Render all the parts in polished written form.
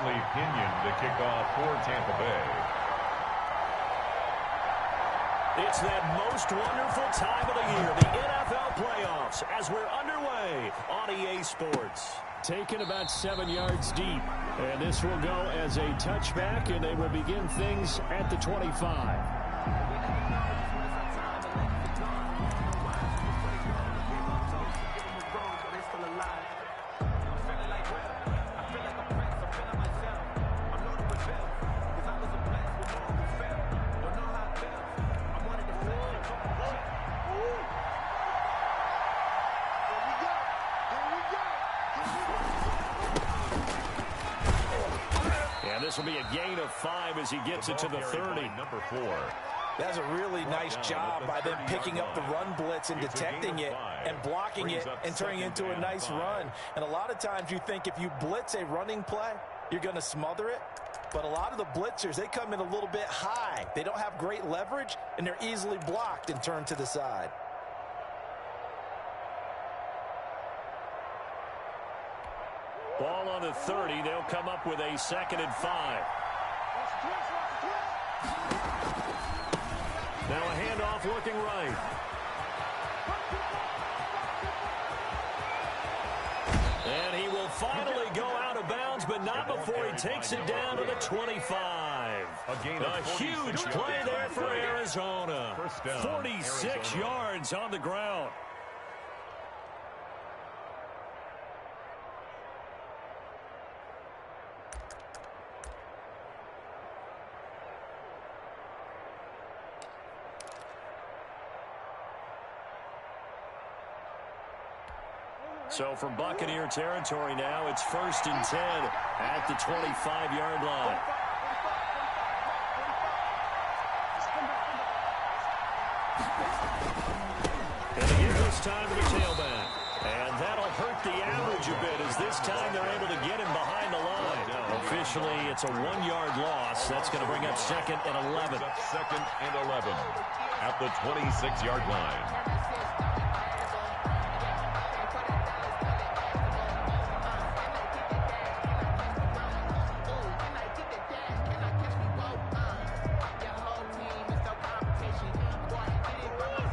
Stanley Pinion to kick off for Tampa Bay. It's that most wonderful time of the year, the NFL playoffs, as we're underway on EA Sports. Taken about 7 yards deep. And this will go as a touchback, and they will begin things at the 25. This will be a gain of 5 as he gets it to the 30. Number 4. That's a really nice job by them picking up the run blitz and detecting it and blocking it and turning it into a nice run. And a lot of times you think if you blitz a running play, you're going to smother it. But a lot of the blitzers, they come in a little bit high. They don't have great leverage, and they're easily blocked and turned to the side. Ball on the 30. They'll come up with a 2nd and 5. Now a handoff looking right. And he will finally go out of bounds, but not before he takes it down to the 25. A huge play there for Arizona. 46 yards on the ground. So from Buccaneer territory now, it's 1st and 10 at the 25-yard line. And again this time to the tailback. And that'll hurt the average a bit as this time they're able to get him behind the line. Officially, it's a 1-yard loss. That's going to bring up 2nd and 11. 2nd and 11 at the 26-yard line.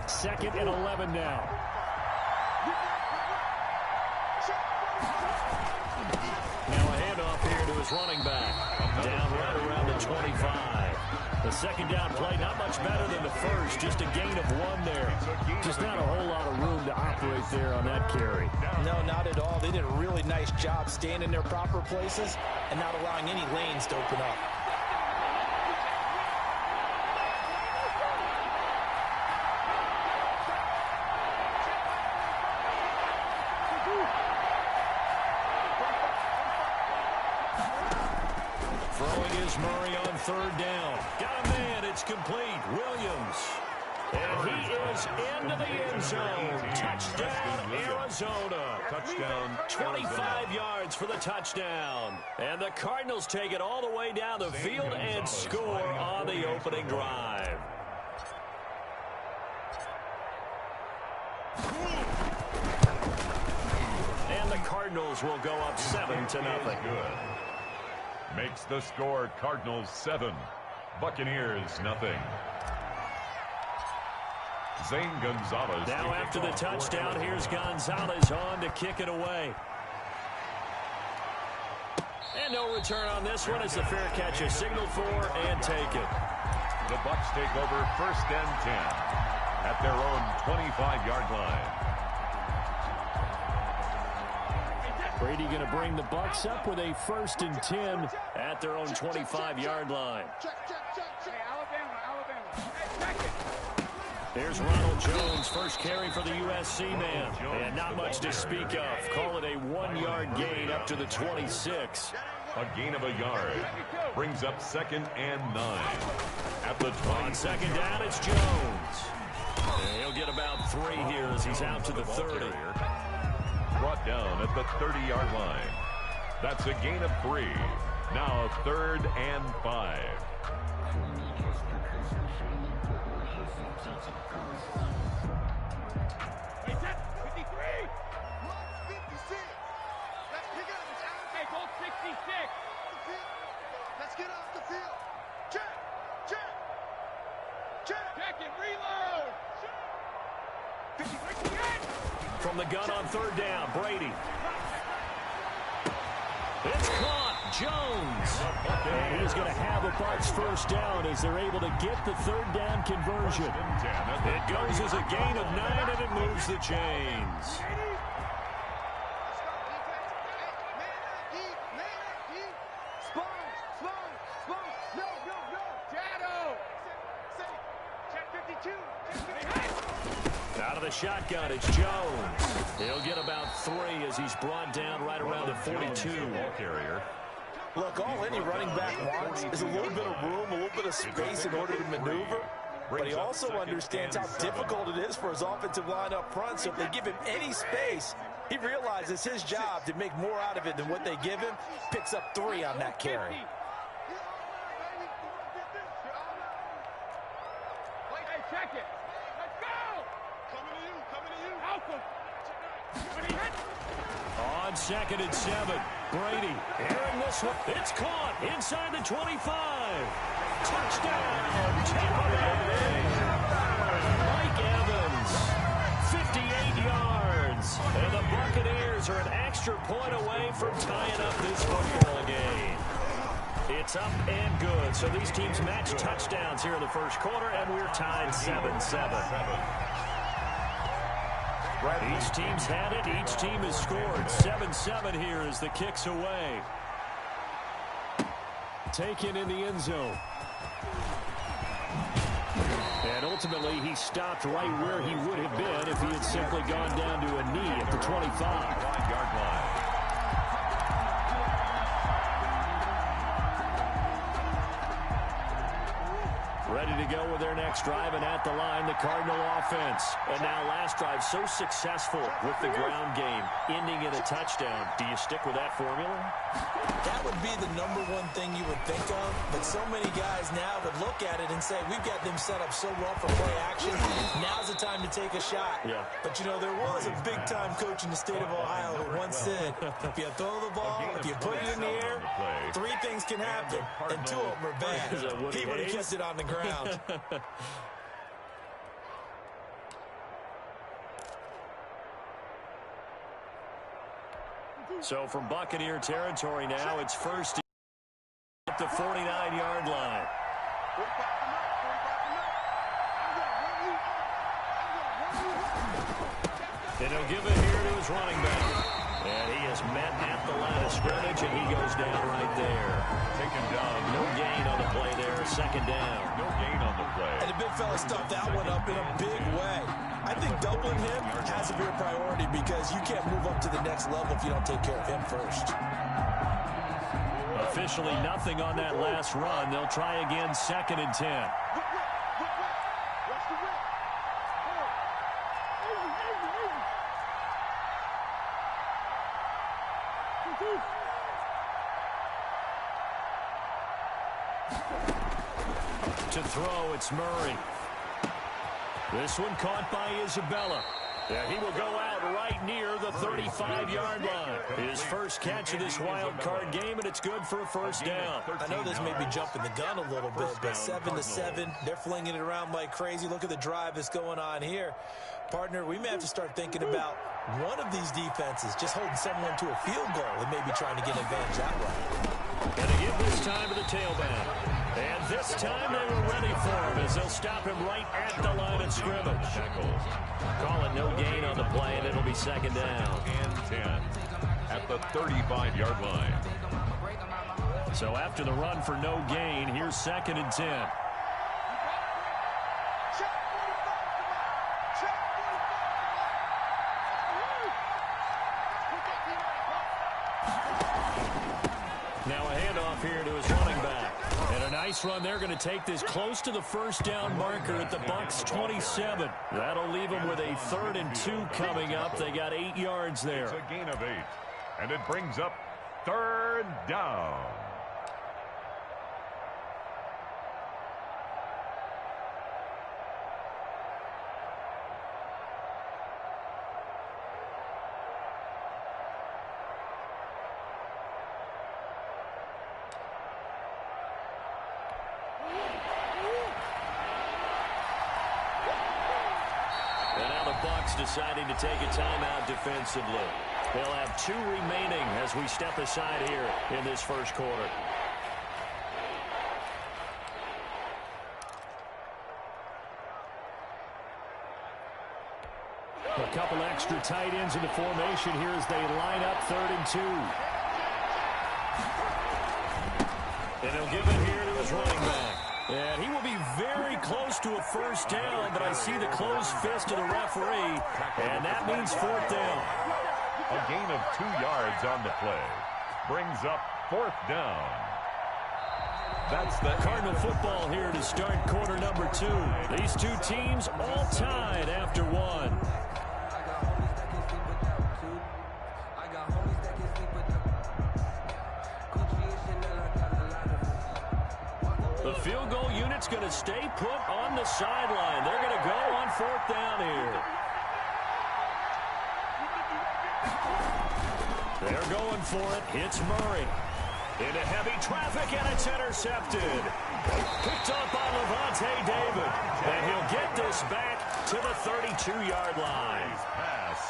Second and 11 now. Now a handoff here to his running back. Down right around the 25. The second down play, not much better than the first. Just a gain of 1 there. Just not a whole lot of room to operate there on that carry. No, not at all. They did a really nice job staying in their proper places and not allowing any lanes to open up. Murray on 3rd down. Got a man. It's complete. Williams. And he is into the end zone. Touchdown, Arizona. Touchdown. 25 yards for the touchdown. And the Cardinals take it all the way down the field and score on the opening drive. And the Cardinals will go up 7-0. Good. Makes the score Cardinals 7, Buccaneers nothing. Zane Gonzalez. Now after the touchdown, here's Gonzalez on to kick it away. And no return on this one as the fair catch is signaled for and taken. The Bucs take over 1st and 10 at their own 25-yard line. Brady going to bring the Bucs up with a 1st and 10 at their own 25-yard line. There's Ronald Jones, first carry for the USC man. And not much to speak of. Call it a 1-yard gain up to the 26. A gain of a yard brings up 2nd and 9 at the 20. On 2nd down, it's Jones. And he'll get about 3 here as he's out to the 30. Brought down at the 30-yard line. That's a gain of 3. Now 3rd and 5. Let's get off the field. Check. Check and reload. From the gun on third down, Brady. It's caught. Jones. And he's going to have a Bucs first down as they're able to get the third down conversion. It goes as a gain of 9, and it moves the chains. Out of the shotgun, it's Jones. He'll get about 3 as he's brought down right around the 42. Ball carrier. Look, all any running back wants is a little bit of room, a little bit of space in order to maneuver. But he also understands how difficult it is for his offensive line up front. So if they give him any space, he realizes his job to make more out of it than what they give him. Picks up 3 on that carry. Check it. Let's go. Coming to you. Malcolm. On 2nd and 7, Brady airing this one. It's caught inside the 25. Touchdown, Tampa Bay. Mike Evans, 58 yards. And the Buccaneers are an extra point away from tying up this football game. It's up and good. So these teams match touchdowns here in the first quarter, and we're tied 7-7. Each team's had it. Each team has scored. 7-7 here as the kick's away. Taken in the end zone. And ultimately, he stopped right where he would have been if he had simply gone down to a knee at the 25-yard line. Ready to go with their next drive, and at the line, the Cardinal offense. And now last drive so successful with the ground game, ending in a touchdown. Do you stick with that formula? That would be the #1 thing you would think of, but so many guys now would look at it and say, we've got them set up so well for play action. Now's the time to take a shot. Yeah. But, you know, there was a big-time coach in the state of Ohio who once said, if you throw the ball, if you put it in the air, 3 things can happen, and 2 of them are bad. He would have kept it on the ground. So from Buccaneer territory now, it's first at the 49-yard line. And he'll give it here to his running back. And he is met at the line of scrimmage, and he goes down right there. Taken down. No gain on the play there. 2nd down. No gain on the play. And the big fella stuffed that one up in a big way. I think doubling him has to be a priority because you can't move up to the next level if you don't take care of him first. Officially nothing on that last run. They'll try again 2nd and 10. To throw, it's Murray. This one caught by Isabella. Yeah, he will go out right near the 35-yard line. His first catch of this wild card game, and it's good for a first down. I know this may be jumping the gun a little bit, but 7-7, they're flinging it around like crazy. Look at the drive that's going on here. Partner, we may have to start thinking about one of these defenses just holding someone to a field goal and maybe trying to get advantage that way. And to give this time to the tailback. And this time they were ready for him as they'll stop him right at the line of scrimmage. Call it no gain on the play, and it'll be 2nd down. And 10 at the 35-yard line. So after the run for no gain, here's 2nd and 10. Now a handoff here to his running back. And a nice run. They're going to take this close to the first down marker at the Bucs 27. That'll leave them with a 3rd and 2 coming up. They got 8 yards there. It's a gain of 8. And it brings up 3rd down. deciding to take a timeout defensively. They'll have 2 remaining as we step aside here in this first quarter. A couple extra tight ends in the formation here as they line up 3rd and 2. And he'll give it here to his running back. And he will be very close to a first down, but I see the closed fist of the referee, and that means 4th down. A gain of 2 yards on the play. Brings up 4th down. That's the Cardinal football here to start quarter number 2. These 2 teams all tied after 1. The field goal unit's going to stay put on the sideline. They're going to go on 4th down here. They're going for it. It's Murray. Into heavy traffic, and it's intercepted. Picked up by Levante David. And he'll get this back to the 32-yard line.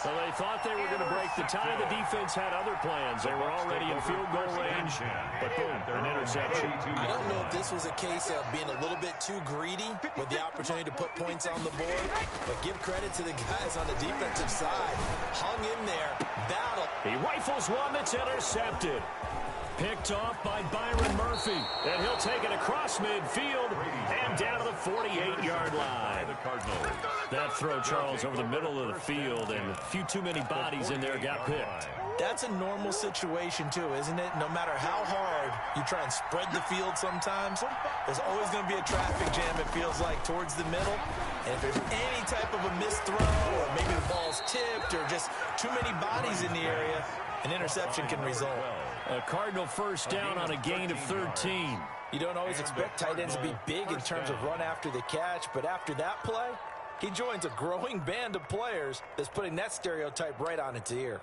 So they thought they were going to break the tie. The defense had other plans. They were already in field goal range. But boom, an interception. I don't know if this was a case of being a little bit too greedy with the opportunity to put points on the board. But give credit to the guys on the defensive side. Hung in there, battled. He rifles one that's intercepted. Picked off by Byron Murphy. And he'll take it across midfield and down to the 48-yard line. That throw, Charles, over the middle of the field, and a few too many bodies in there got picked. That's a normal situation, too, isn't it? No matter how hard you try and spread the field sometimes, there's always going to be a traffic jam, it feels like, towards the middle. And if there's any type of a missed throw, or maybe the ball's tipped, or just too many bodies in the area, an interception can result. A Cardinal first down on a gain of 13. You don't always expect tight ends to be big in terms of run after the catch, but after that play, he joins a growing band of players that's putting that stereotype right on its ear.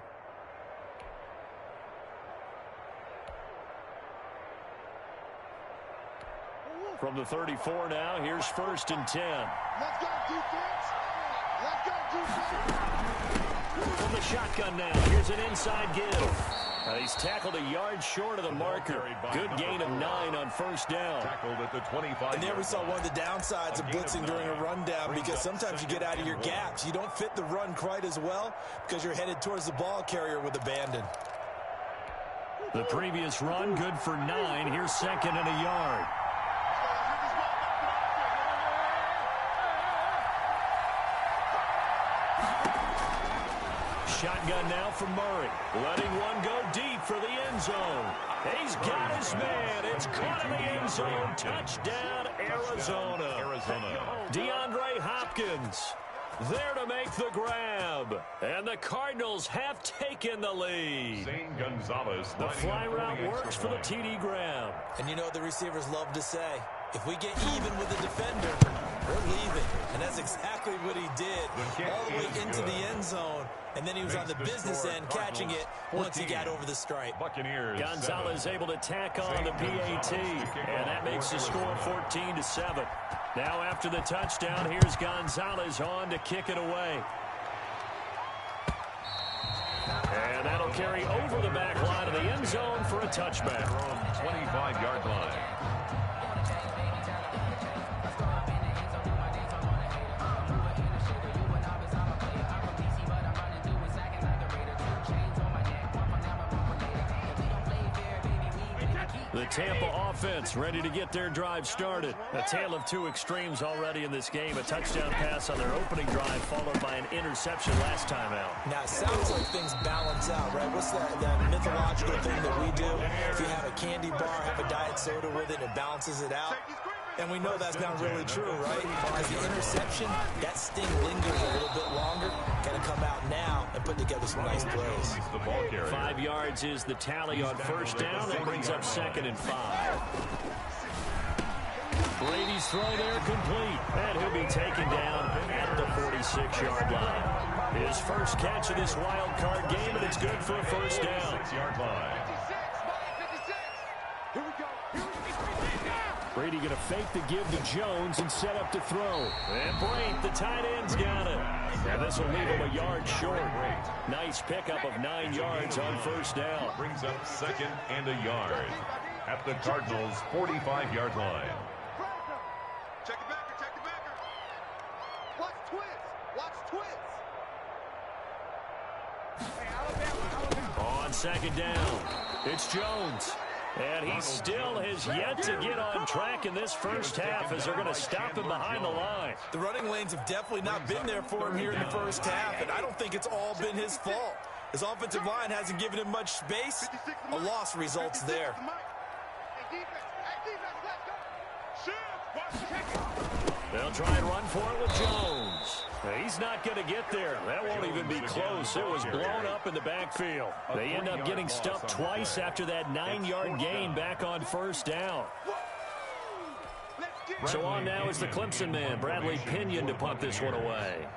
From the 34 now, here's 1st and 10. Let's go, defense. Let's go, defense. From the shotgun now, here's an inside give. He's tackled a yard short of the marker. Good gain of 9 on first down. Tackled at the 25. And there we saw one of the downsides of blitzing during a rundown, because sometimes you get out of your gaps. You don't fit the run quite as well because you're headed towards the ball carrier with abandon. The previous run, good for 9. Here's 2nd and a yard. Shotgun now for Murray. Letting one go deep for the end zone. He's got his man. It's caught in the end zone. Touchdown, Arizona. DeAndre Hopkins there to make the grab. And the Cardinals have taken the lead. The fly route works for the TD grab. And you know what the receivers love to say? If we get even with the defender, we're leaving. And that's exactly what he did. All the way into the end zone. And then he was on the business end catching it once he got over the stripe. Gonzalez able to tack on the PAT. And that makes the score 14-7. Now after the touchdown, here's Gonzalez on to kick it away. And that'll carry over the back line of the end zone for a touchback. 25-yard line. The Tampa offense ready to get their drive started. A tale of 2 extremes already in this game. A touchdown pass on their opening drive followed by an interception last time out. Now, it sounds like things balance out, right? What's that mythological thing that we do? If you have a candy bar, have a diet soda with it, it balances it out. And we know that's not really true, right? Because the interception, that sting lingers a little bit longer. Got to come out now and put together some nice plays. 5 yards is the tally on first down. That brings up 2nd and 5. Brady's throw there complete. And he'll be taken down at the 46-yard line. His first catch of this wild card game, and it's good for a first down. 6-yard line. Here we go. Brady going to fake the give to Jones and set up to throw. And Brate, the tight end's got it. And this will leave him a yard short. Nice pickup of 9 yards on first down. Brings up 2nd and a yard at the Cardinals' 45-yard line. Check the backer, check the backer. Watch twist, watch twist. Hey, Alabama. On 2nd down, it's Jones. And he still has yet to get on track in this first half as they're going to stop him behind the line. The running lanes have definitely not been there for him here in the first half, and I don't think it's all been his fault. His offensive line hasn't given him much space. A loss results there. They'll try and run for it with Jones. He's not going to get there. That won't even be close. It was blown up in the backfield. They end up getting stuffed twice after that 9-yard gain back on first down. So on now is the Clemson man, Bradley Pinion, to punt this one away.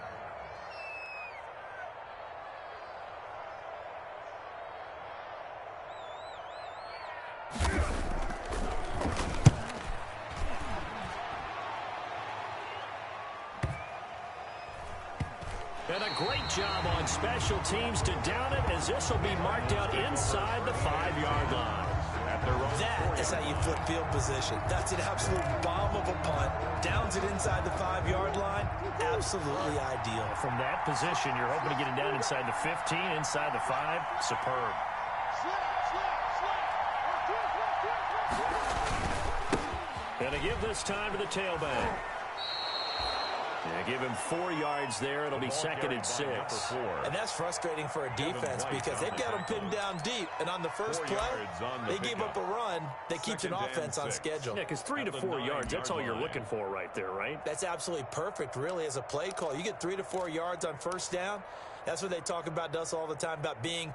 And a great job on special teams to down it, as this will be marked out inside the 5-yard line. That is how you flip field position. That's an absolute bomb of a punt. Downs it inside the 5-yard line. Absolutely ideal. From that position, you're hoping to get it down inside the 15, inside the 5. Superb. And to give this time to the tailback. Yeah, give him 4 yards there. It'll be 2nd and 6. And that's frustrating for a defense because they've got them pinned down deep. And on the first play, they gave up a run that keeps an offense on schedule. Yeah, because 3 to 4 yards, that's all you're looking for right there, right? That's absolutely perfect, really, as a play call. You get 3 to 4 yards on first down. That's what they talk about to us all the time, about being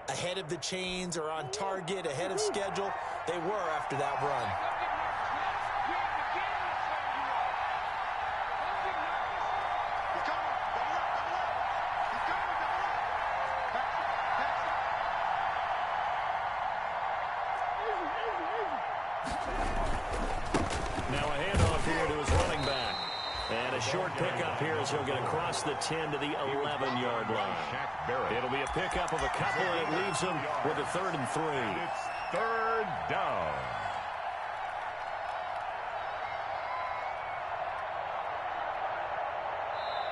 ahead of the chains or on target, ahead of schedule. They were after that run. Short pickup here as he'll get across the 10 to the 11-yard line. It'll be a pickup of a couple, and it leaves him with a 3rd and 3. It's 3rd down.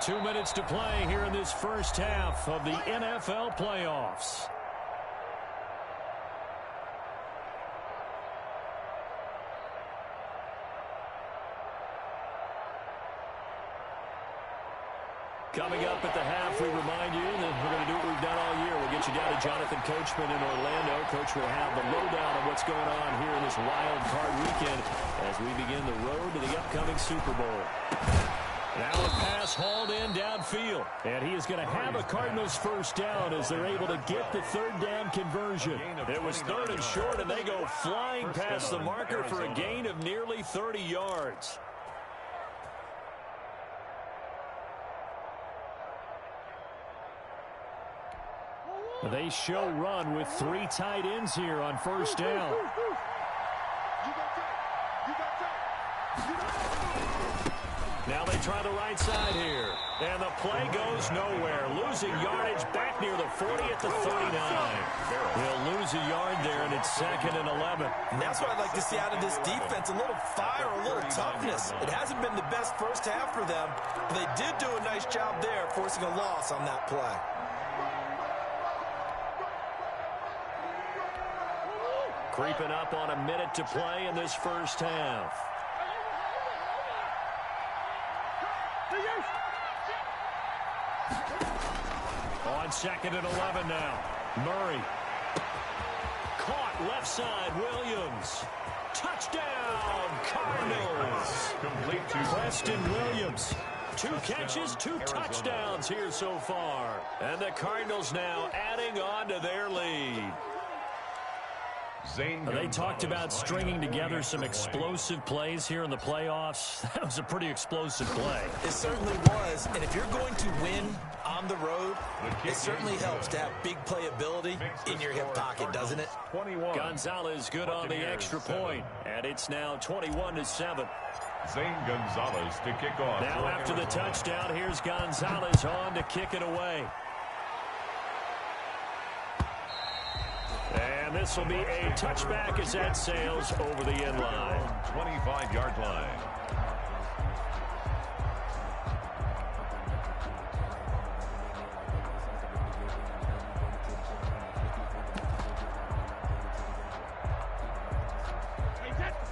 Two minutes to play here in this first half of the NFL playoffs. Coming up at the half, we remind you that we're going to do what we've done all year. We'll get you down to Jonathan Coachman in Orlando. Coach will have the lowdown on what's going on here in this wild card weekend as we begin the road to the upcoming Super Bowl. Now a pass hauled in downfield. And he is going to have a Cardinals first down as they're able to get the 3rd down conversion. It was 3rd and short, and they go flying past the marker for a gain of nearly 30 yards. They show run with 3 tight ends here on first down. Now they try the right side here. And the play goes nowhere. Losing yardage back near the 40 at the 39. They'll lose a yard there, and it's 2nd and 11. And that's what I'd like to see out of this defense. A little fire, a little toughness. It hasn't been the best first half for them, but they did do a nice job there, forcing a loss on that play. Creeping up on a minute to play in this first half. On 2nd and 11 now. Murray. Caught left side. Williams. Touchdown, Cardinals. Complete to Preston Williams. 2 catches, 2 touchdowns here so far. And the Cardinals now adding on to their lead. They talked about stringing together some explosive plays here in the playoffs. That was a pretty explosive play. It certainly was. And if you're going to win on the road, it certainly helps to have big playability in your hip pocket, doesn't it? Gonzalez good on the extra point, and it's now 21-7. Zane Gonzalez to kick off. Now after the touchdown, here's Gonzalez on to kick it away. And this will be a touchback as that sails over the end line. 25-yard line.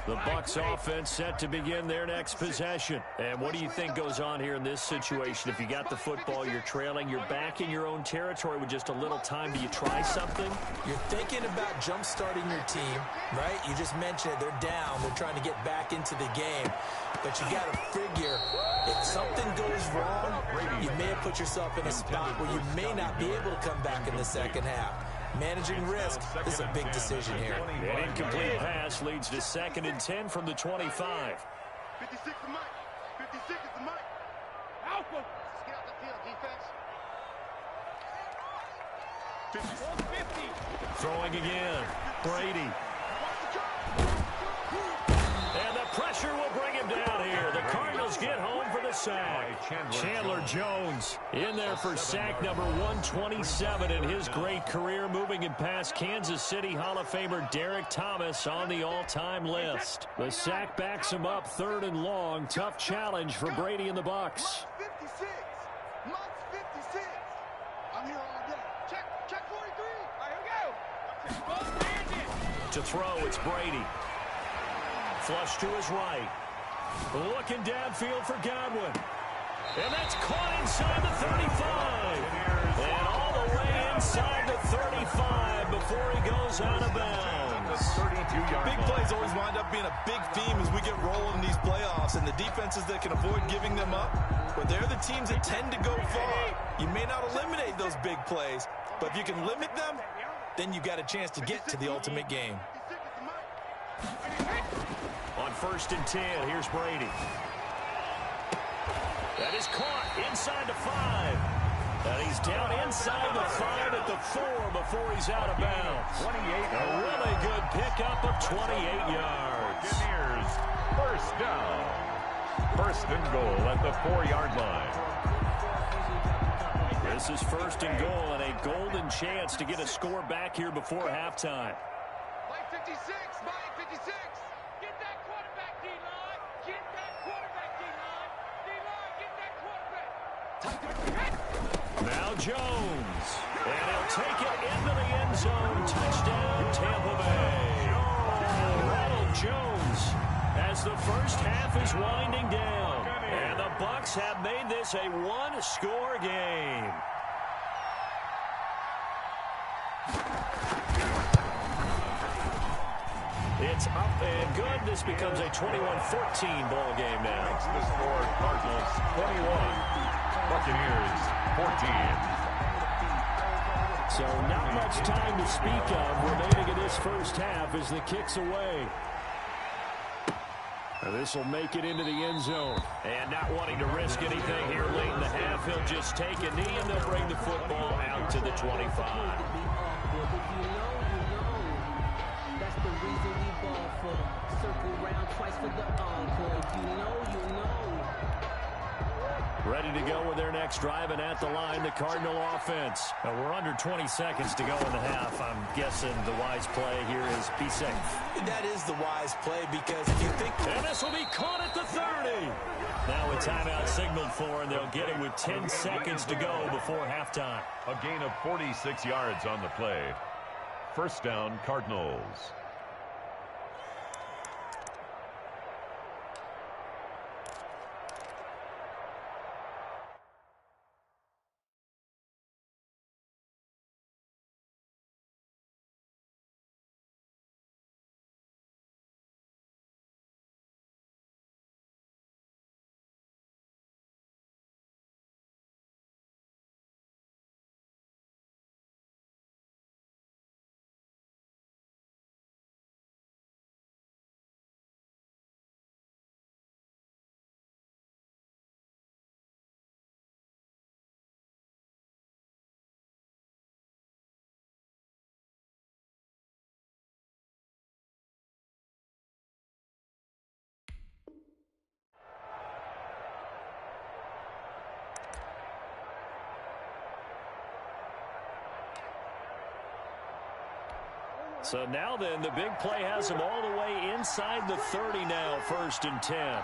The Bucs offense set to begin their next possession. And what do you think goes on here in this situation? If you got the football, you're trailing, you're back in your own territory with just a little time. Do you try something? You're thinking about jump-starting your team, right? You just mentioned it. They're down. They're trying to get back into the game. But you got to figure, if something goes wrong, you may have put yourself in a spot where you may not be able to come back in the second half. Managing risk is a big decision here. An incomplete pass leads to 2nd and 10 from the 25. 56 is Mike. 56 is the Mike. Alpha. Get out the field, defense. 50. Throwing again. Brady. And the pressure will bring him down here. The Cardinals get home for the sack. Chandler Jones in there for sack number 127 in his great career, moving him past Kansas City Hall of Famer Derek Thomas on the all-time list. The sack backs him up 3rd and long. Tough challenge for Brady and the Bucs. 56. Mike's 56. I'm here all day. Check 43. All right, here we go. To throw, it's Brady. Flush to his right. Looking downfield for Godwin. And that's caught inside the 35. And all the way inside the 35 before he goes out of bounds. Big plays always wind up being a big theme as we get rolling in these playoffs, and the defenses that can avoid giving them up, but they're the teams that tend to go far. You may not eliminate those big plays, but if you can limit them, then you've got a chance to get to the ultimate game. On 1st and 10, here's Brady. That is caught inside the 5. And he's down inside the 5 at the 4 before he's out of bounds. A really good pickup of 28 yards. Buccaneers, first down. 1st and goal at the 4-yard line. This is 1st and goal and a golden chance to get a score back here before halftime. Mike 56. Mike 56. Get that quarterback, D-line. Get that quarterback, D-line. D-line, get that quarterback. Now Jones. And he'll take it into the end zone. Touchdown, Tampa Bay. Ronald Jones as the first half is winding down. And the Bucs have made this a one-score game. It's up and good. This becomes a 21-14 ball game now. Makes the score Cardinals 21, Buccaneers 14. So not much time to speak of remaining in this first half as the kick's away. This will make it into the end zone. And not wanting to risk anything here late in the half, he'll just take a knee and they'll bring the football out to the 25. That's the reason we ball for. Circle round twice for the encore. You know. Ready to go with their next drive, and at the line, the Cardinal offense. We're under 20 seconds to go in the half. I'm guessing the wise play here is be safe. That is the wise play, because if you think... And this will be caught at the 30. Now a timeout signaled for, and they'll get it with 10 seconds to go before halftime. A gain of 46 yards on the play. First down, Cardinals. So now then, the big play has them all the way inside the 30 now, 1st and 10.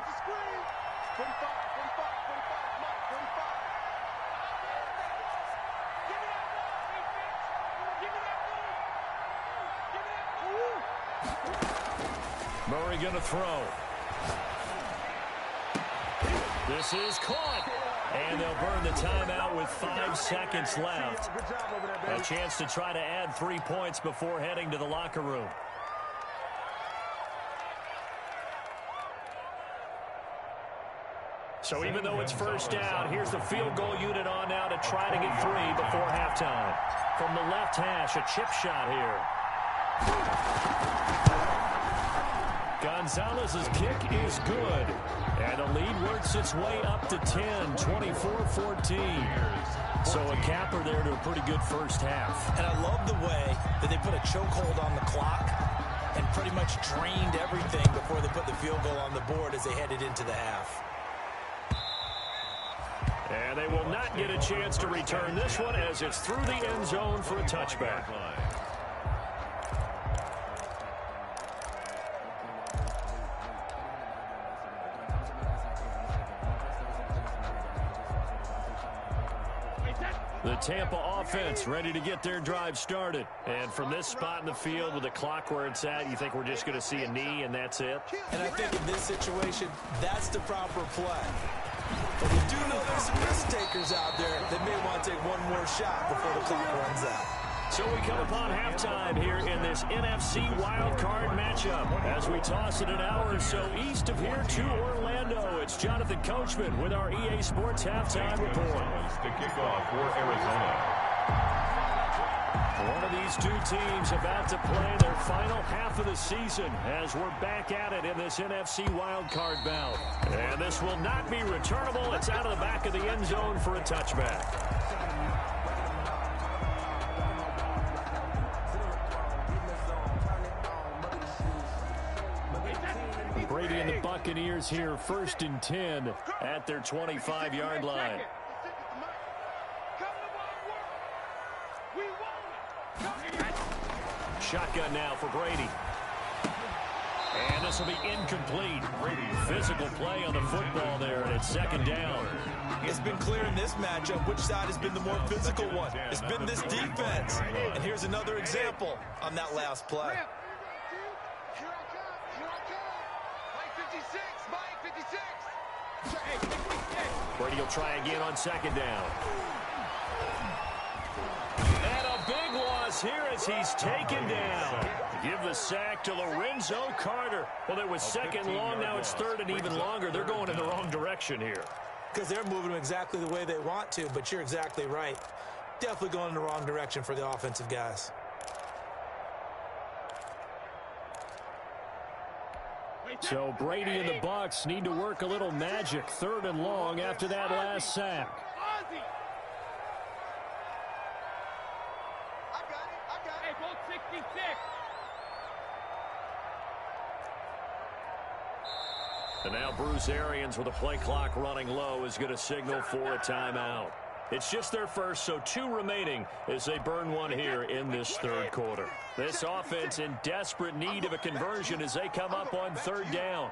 Murray going to throw. This is caught. And they'll burn the timeout with 5 seconds left. A chance to try to add 3 points before heading to the locker room. So even though it's 1st down, here's the field goal unit on now to try to get 3 before halftime. From the left hash, a chip shot here. Gonzalez's kick is good. And the lead works its way up to 10, 24-14. So a capper there to a pretty good first half. And I love the way that they put a chokehold on the clock and pretty much drained everything before they put the field goal on the board as they headed into the half. And they will not get a chance to return this one as it's through the end zone for a touchback. The Tampa offense ready to get their drive started. And from this spot in the field with the clock where it's at, you think we're just going to see a knee and that's it? And I think in this situation, that's the proper play. But we do know there's some risk takers out there that may want to take one more shot before the clock runs out. So we come upon halftime here in this NFC wildcard matchup. As we toss it an hour or so east of here to Orlando, it's Jonathan Coachman with our EA Sports Halftime Report. To kick off for Arizona. One of these two teams about to play their final half of the season as we're back at it in this NFC wildcard bout. And this will not be returnable. It's out of the back of the end zone for a touchback. Brady and the Buccaneers here, 1st and 10 at their 25-yard line. Shotgun now for Brady. And this will be incomplete. Physical play on the football there, and it's 2nd down. It's been clear in this matchup which side has been the more physical one. It's been this defense. And here's another example on that last play. Brady will try again on 2nd down. And a big loss here as he's taken down. Give the sack to Lorenzo Carter. Well, it was 2nd long. Now it's 3rd and even longer. They're going in the wrong direction here. Because they're moving them exactly the way they want to, but you're exactly right. Definitely going in the wrong direction for the offensive guys. So Brady and the Bucs need to work a little magic. 3rd and long after that last sack. And now Bruce Arians with the play clock running low is going to signal for a timeout. It's just their first, so 2 remaining as they burn one here in this 3rd quarter. This offense in desperate need of a conversion as they come up on 3rd down.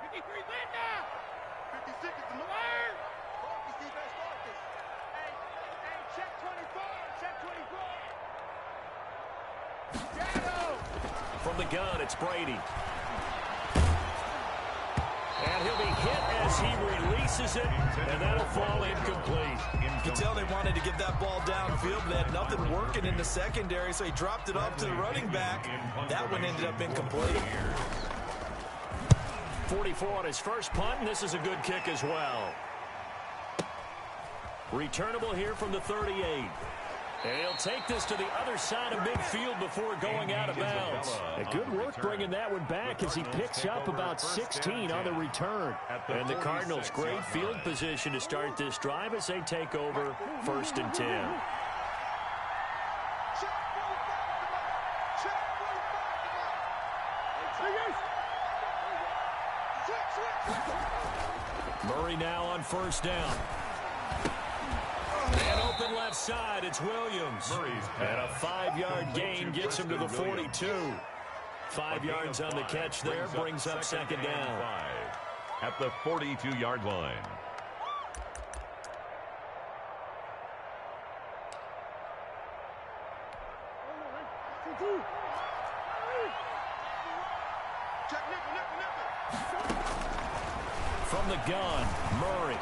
From the gun, it's Brady. And he'll be hit as he releases it, and that'll fall incomplete. You can tell they wanted to get that ball downfield, but they had nothing working in the secondary, so he dropped it off to the running back. That one ended up incomplete. 44 on his first punt, and this is a good kick as well. Returnable here from the 38. And he'll take this to the other side of midfield before going out of bounds. Good work bringing that one back as he picks up about 16 on the return. And the Cardinals, great field position to start this drive as they take over 1st and 10. Murray now on 1st down. And open left side, it's Williams. And a 5-yard gain gets him to the 42. 5 yards on the catch there, brings up second down. At the 42-yard line. From the gun, Murray.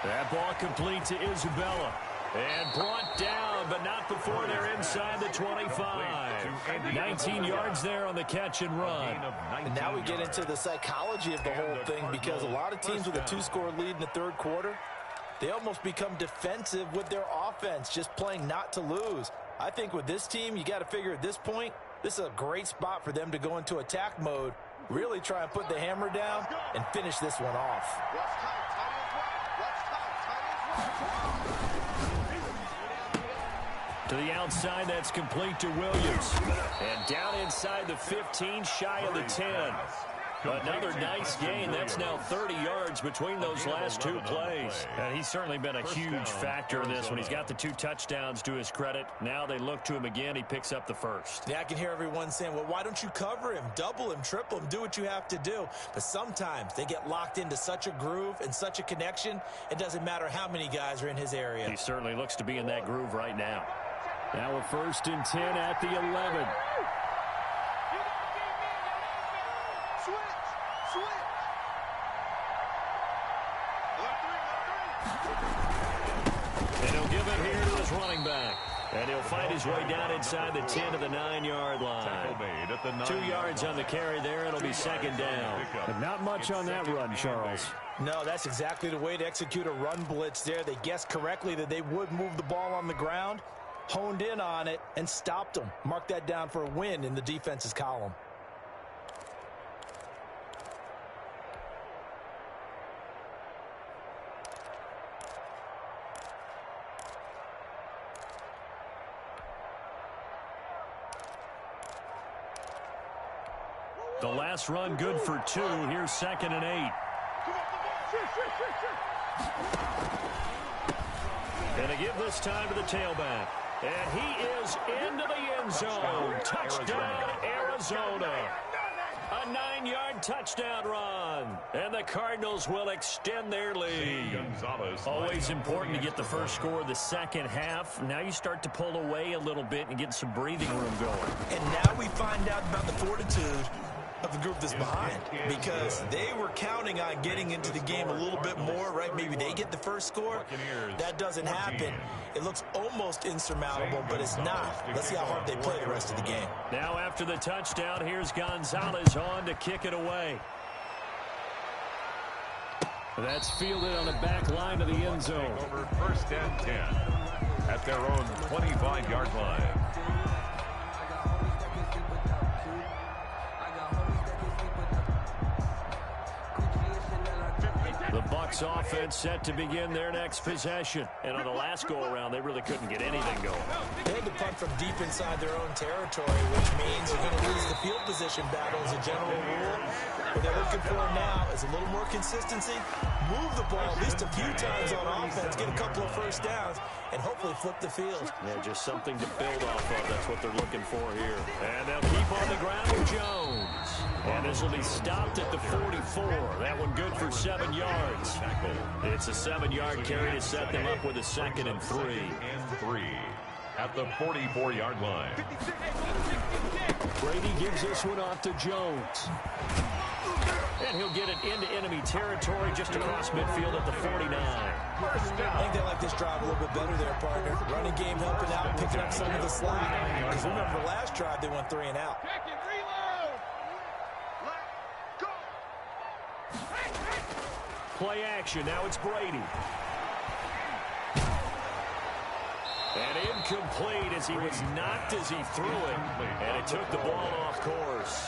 That ball complete to Isabella. And brought down, but not before they're inside the 25. 19 yards there on the catch and run. And now we get into the psychology of the whole thing, because a lot of teams with a 2-score lead in the third quarter, they almost become defensive with their offense, just playing not to lose. I think with this team, you got to figure at this point, this is a great spot for them to go into attack mode, really try and put the hammer down and finish this one off. To the outside, that's complete to Williams. And down inside the 15, shy of the 10. Another nice gain. That's now 30 yards between those last two plays. And he's certainly been a huge factor in this when he's got the 2 touchdowns to his credit. Now they look to him again. He picks up the first. Yeah, I can hear everyone saying, well, why don't you cover him, double him, triple him, do what you have to do. But sometimes they get locked into such a groove and such a connection, it doesn't matter how many guys are in his area. He certainly looks to be in that groove right now. Now a 1st and 10 at the 11. And he'll give it here to his running back. And he'll find his way down inside the 10 to the 9-yard line. 2 yards on the carry there. It'll be second down. But not much on that run, Charles. No, that's exactly the way to execute a run blitz there. They guessed correctly that they would move the ball on the ground, honed in on it, and stopped them. Mark that down for a win in the defense's column. The last run good for 2. Here's 2nd and 8. And they give this time to the tailback. And he is into the end zone. Touchdown, Arizona. A 9-yard touchdown run. And the Cardinals will extend their lead. Always important to get the first score of the second half. Now you start to pull away a little bit and get some breathing room going. And now we find out about the fortitude of the group that's behind, because they were counting on getting into the game a little bit more, right? Maybe they get the first score. That doesn't happen. It looks almost insurmountable, but it's not. Let's see how hard they play the rest of the game. Now after the touchdown, here's Gonzalez on to kick it away. That's fielded on the back line of the end zone. Over 1st and 10 at their own 25-yard line. The Bucs offense set to begin their next possession. And on the last go-around, they really couldn't get anything going. They had to punt from deep inside their own territory, which means you're going to lose the field position battle as a general rule. What they're looking for now is a little more consistency, move the ball at least a few times on offense, get a couple of first downs, and hopefully flip the field. Yeah, just something to build off of. That's what they're looking for here. And they'll keep on the ground with Jones. And this will be stopped at the 44. That one good for 7 yards. It's a 7-yard carry to set them up with a 2nd and 3. At the 44-yard line. Brady gives this one off to Jones. And he'll get it into enemy territory just across midfield at the 49. I think they like this drive a little bit better there, partner. Running game helping out, picking up some of the slack. Because remember, the last drive they went 3 and out. Play action. Now it's Brady. And incomplete as he was knocked as he threw it. And it took the ball off course.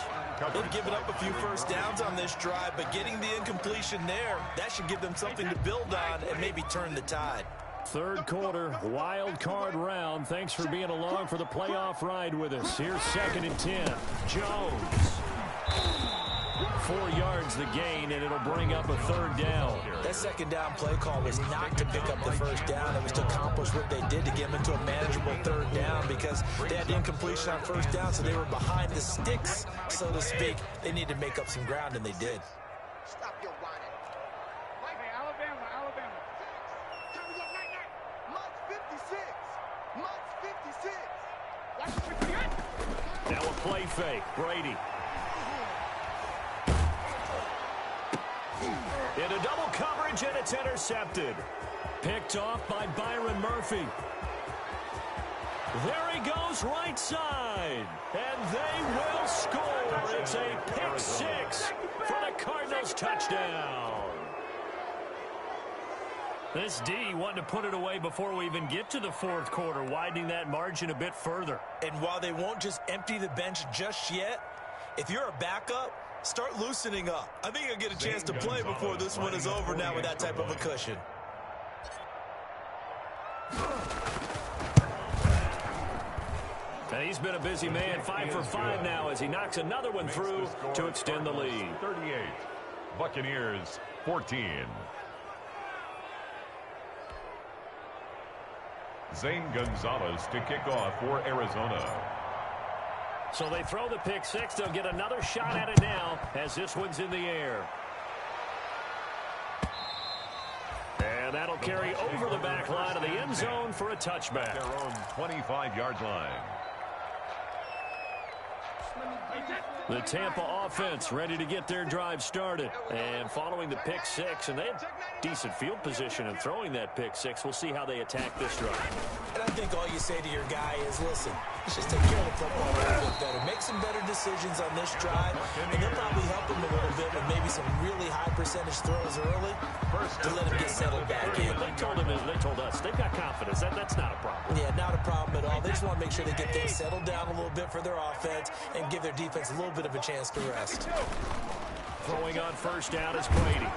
They've given up a few first downs on this drive, but getting the incompletion there, that should give them something to build on and maybe turn the tide. Third quarter, wild card round. Thanks for being along for the playoff ride with us. Here's 2nd and 10. Jones 4 yards the gain, and it'll bring up a 3rd down. That second down play call was not to pick up the first down. It was to accomplish what they did to get them into a manageable 3rd down because they had incompletion on first down, so they were behind the sticks, so to speak. They needed to make up some ground, and they did. Stop your whining. Hey, Alabama. Time to go night. Much 56. Watch the 58. Now a play fake. Brady. Into double coverage, and it's intercepted. Picked off by Byron Murphy. There he goes, right side. And they will score. It's a pick 6 for the Cardinals touchdown. This D wanting to put it away before we even get to the 4th quarter, widening that margin a bit further. And while they won't just empty the bench just yet, if you're a backup, start loosening up. I think you'll get a chance to play before this one is over now with that type of a cushion. And he's been a busy man, 5 for 5 now as he knocks another one through to extend the lead. 38. Buccaneers 14. Zane Gonzalez to kick off for Arizona. So they throw the pick 6. They'll get another shot at it now as this one's in the air. And that'll carry over the back line of the end zone for a touchback. Their own 25-yard line. The Tampa offense ready to get their drive started. And following the pick 6, and they had decent field position in throwing that pick 6. We'll see how they attack this drive. And I think all you say to your guy is, listen, let's just take care of the football a little bit better. Make some better decisions on this drive, and they'll probably help him a little bit with maybe some really high percentage throws early to let him get settled back in. They told us they've got confidence. That's not a problem. Yeah, not a problem at all. They just want to make sure they get things settled down a little bit for their offense and give their defense a little bit of a chance to rest. Throwing on first down is Brady.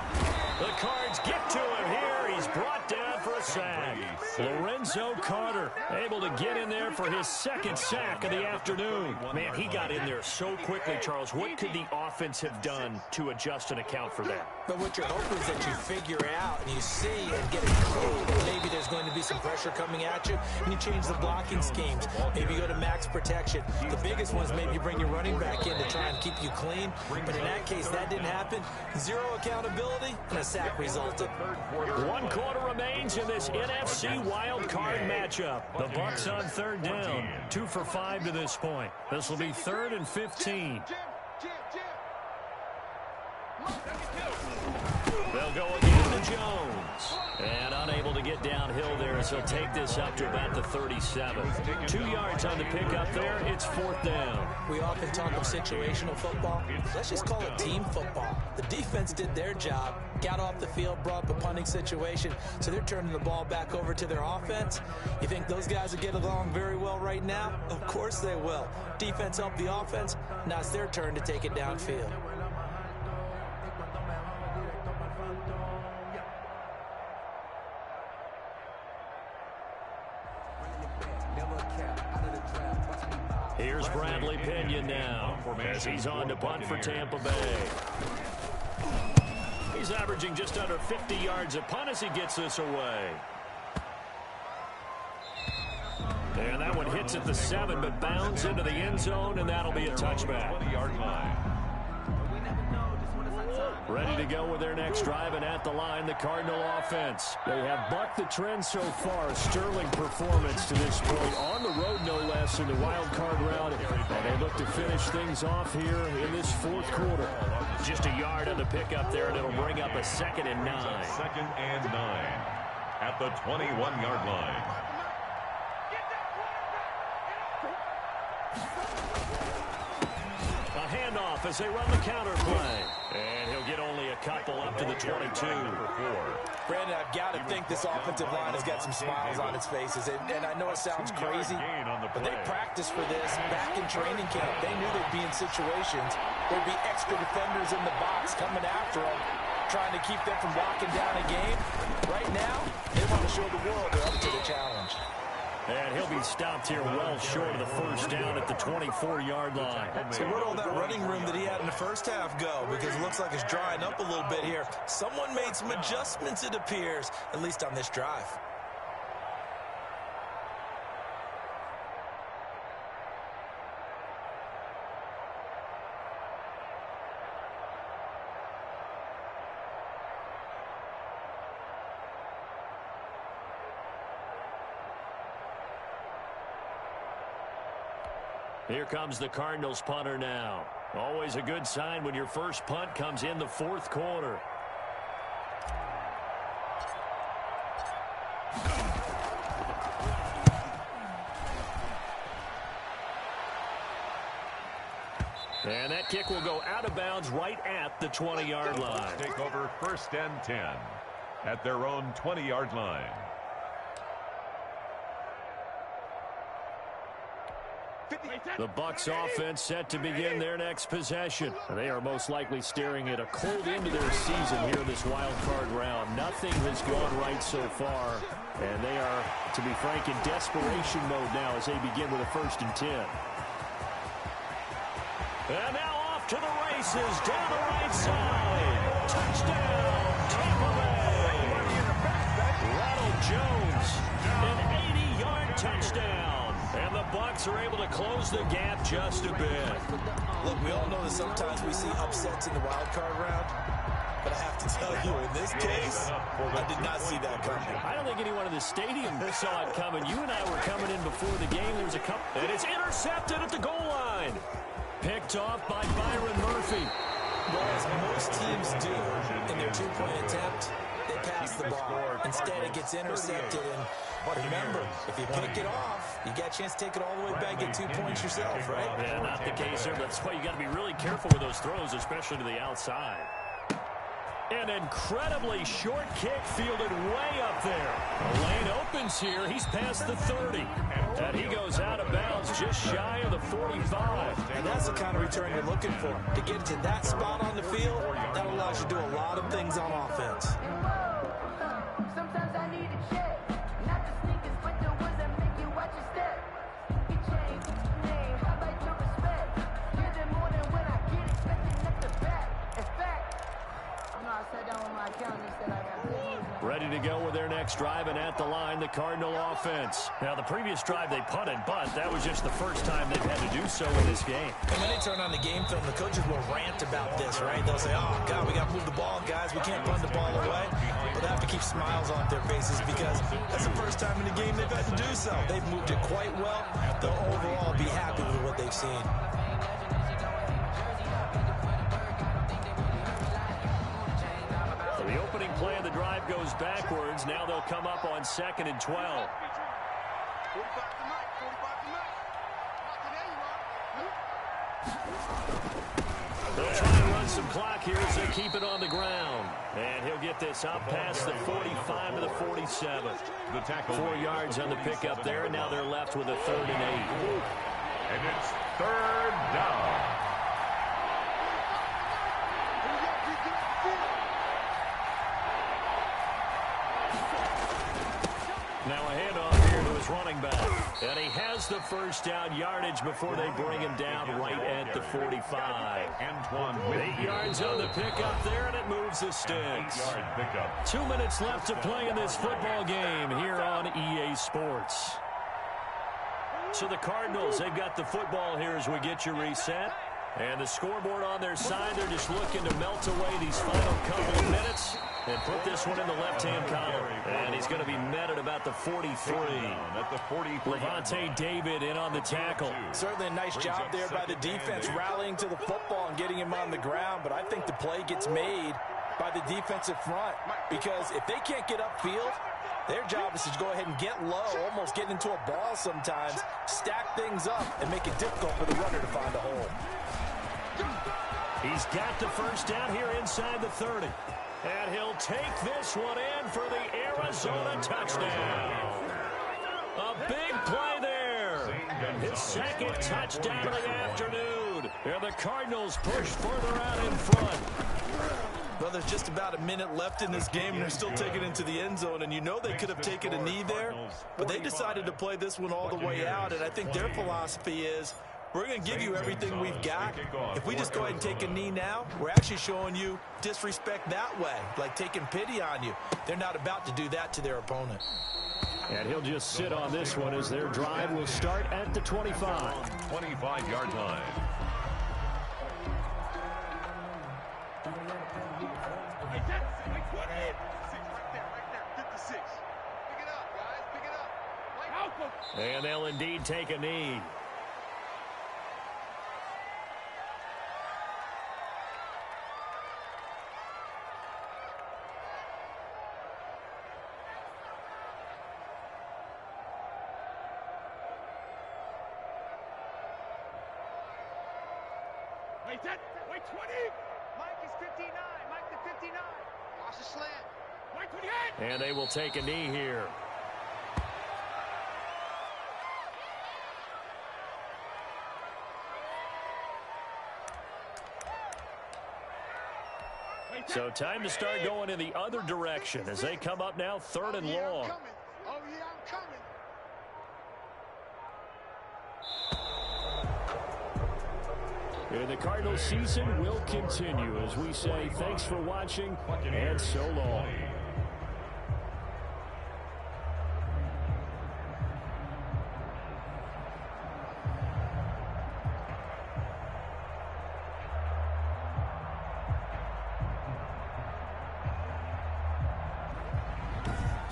The Cards get to him here. He's brought down for a sack. Lorenzo Carter able to get in there for his 2nd sack of the afternoon. Man, he got in there so quickly, Charles. What could the offense have done to adjust and account for that? But what you're hoping is that you figure out and you see and get a clue that maybe there's going to be some pressure coming at you, and you change the blocking schemes. Maybe you go to max protection. The biggest one is maybe you bring your running back in to try and keep you clean. But in that case, that didn't happen. 0 accountability, and a sack resulted. 1 quarter remains in this NFC wild card matchup. The Bucs on 3rd down. 2 for 5 to this point. This will be 3rd and 15. They'll go again to Jones. And unable to get downhill there as he'll take this up to about the 37. 2 yards on the pickup there. It's 4th down. We often talk of situational football. Let's just call it team football. The defense did their job, got off the field, brought up a punting situation, so they're turning the ball back over to their offense. You think those guys will get along very well right now? Of course they will. Defense helped the offense. Now it's their turn to take it downfield. Here's Bradley Pinion now as he's on to punt for Tampa Bay. He's averaging just under 50 yards a punt as he gets this away. And that one hits at the 7, but bounds into the end zone, and that'll be a touchback. 20-yard line. Ready to go with their next drive, and at the line, the Cardinal offense. They have bucked the trend so far. A sterling performance to this point. On the road, no less, in the wild card round. And they look to finish things off here in this 4th quarter. Just a yard on the pickup there, and it'll bring up a 2nd and 9. 2nd and 9 at the 21-yard line. A handoff as they run the counter play. And he'll get only a couple up to the 22. Brandon, I've got to think this offensive line has got some smiles on its faces. And I know it sounds crazy, but they practiced for this back in training camp. They knew they'd be in situations. There'd be extra defenders in the box coming after them, trying to keep them from locking down a game. Right now, they want to show the world they're up to the challenge. And he'll be stopped here well short of the first down at the 24-yard line. So where did all that running room that he had in the first half go? Because it looks like it's drying up a little bit here. Someone made some adjustments, it appears, at least on this drive. Here comes the Cardinals punter now. Always a good sign when your first punt comes in the fourth quarter. And that kick will go out of bounds right at the 20-yard line. Take over 1st and 10 at their own 20-yard line. The Bucs offense set to begin their next possession. They are most likely staring at a cold end to their season here in this wild card round. Nothing has gone right so far, and they are, to be frank, in desperation mode now as they begin with a 1st and 10. And now off to the races down the right side. Touchdown, Tampa Bay. Ronald Jones, an 80-yard touchdown. And the Bucs are able to close the gap just a bit. Look, we all know that sometimes we see upsets in the wild card round. But I have to tell you, in this case, I did not see that coming. I don't think anyone in the stadium saw it coming. You and I were coming in before the game. There was a couple. And it's intercepted at the goal line. Picked off by Byron Murphy. Well, as most teams do in their two-point attempt, they pass the ball. Instead, it gets intercepted. And remember, if you pick it off, you get a chance to take it all the way back, get 2 points yourself, right? Yeah, not the case there. That's why you got to be really careful with those throws, especially to the outside. An incredibly short kick fielded way up there. The lane opens here. He's past the 30. And he goes out of bounds just shy of the 45. And that's the kind of return you're looking for. To get to that spot on the field, that allows you to do a lot of things on offense. Sometimes I need a check. Not the sneakers, but the ones that make you watch your step. You change name, I like your respect. You're the more than when I get expecting at the back. In fact, I sat down with my accountant and said I got good news. Ready to go with their next drive, and at the line, the Cardinal offense. Now, the previous drive they punted, but that was just the first time they've had to do so in this game. And when they turn on the game film, the coaches will rant about this, right? They'll say, oh, God, we got to move the ball, guys. We can't punt the ball away. But they have to keep smiles on their faces because that's the first time in the game they've had to do so. They've moved it quite well. They'll overall be happy with what they've seen. The opening play of the drive goes backwards. Now they'll come up on 2nd and 12. They'll try and run some clock here as they keep it on the ground. And he'll get this up past the 45 to the 47. The tackle 4 yards on the pickup there, and now they're left with a 3rd and 8. And it's 3rd down. Now a handoff here to his running back. And he has the first down yardage before they bring him down right at the 45. 8 yards on the pickup there, and it moves the sticks. 8-yard pickup. 2 minutes left to play in this football game here on EA Sports. So the Cardinals, they've got the football here as we get you reset. And the scoreboard on their side, they're just looking to melt away these final couple of minutes and put this one in the left-hand column. And he's going to be met at about the 43. At the 43. Levante David in on the tackle. Certainly a nice job there by the defense rallying to the football and getting him on the ground. But I think the play gets made by the defensive front because if they can't get upfield, their job is to go ahead and get low, almost get into a ball sometimes, stack things up, and make it difficult for the runner to find a hole. He's got the first down here inside the 30. And he'll take this one in for the Arizona touchdown. A big play there. His second touchdown of the afternoon. And the Cardinals push further out in front. Well, there's just about a minute left in this game, and they're still taking it into the end zone. And you know they could have taken a knee there, but they decided to play this one all the way out. And I think their philosophy is, we're going to give you everything we've got. If we just go ahead and take a knee now, we're actually showing you disrespect that way, like taking pity on you. They're not about to do that to their opponent. And he'll just sit on this one as their drive will start at the 25. 25-yard line. And they'll indeed take a knee. Wait 20. Mike is 59. Mike the 59. Watch the slant. Mike 28. And they will take a knee here. So time to start going in the other direction as they come up now 3rd and long. Oh, yeah, I'm coming. And the Cardinals season will continue as we say thanks for watching and so long.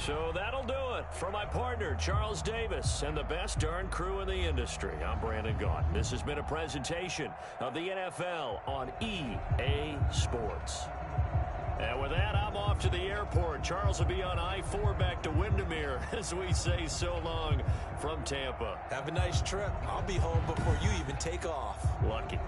So that'll do it for my partner, Charles Davis, and the best darn crew in the industry. I'm Brandon Gaunt. This has been a presentation of the NFL on EA Sports. And with that, I'm off to the airport. Charles will be on I-4 back to Windermere as we say so long from Tampa. Have a nice trip. I'll be home before you even take off. Lucky.